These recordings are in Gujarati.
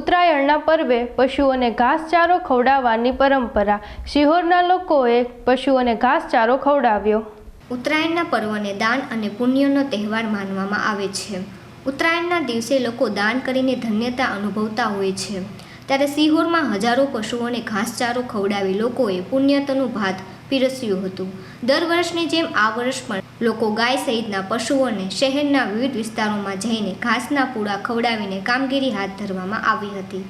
ઉત્તરાયણના પર્વે પશુઓને ઘાસચારો ખવડાવવાની પરંપરા। સિહોરના લોકોએ પશુઓને ઘાસચારો ખવડાવ્યો। ઉત્તરાયણના પર્વને દાન અને પુણ્યનો તહેવાર માનવામાં આવે છે। ઉત્તરાયણના દિવસે લોકો દાન કરીને ધન્યતા અનુભવતા હોય છે। ત્યારે સિહોરમાં હજારો પશુઓને ઘાસચારો ખવડાવી લોકોએ પુણ્યતનું ભાત પીરસ્યું હતું। દર વર્ષની જેમ આ વર્ષ પણ લોકો ગાય સહિતના પશુઓને શહેરના વિવિધ વિસ્તારોમાં જઈને ઘાસના પૂળા ખવડાવીને કામગીરી હાથ ધરવામાં આવી હતી।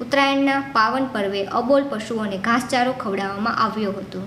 ઉત્તરાયણના પાવન પર્વે અબોલ પશુઓને ઘાસચારો ખવડાવવામાં આવ્યો હતો।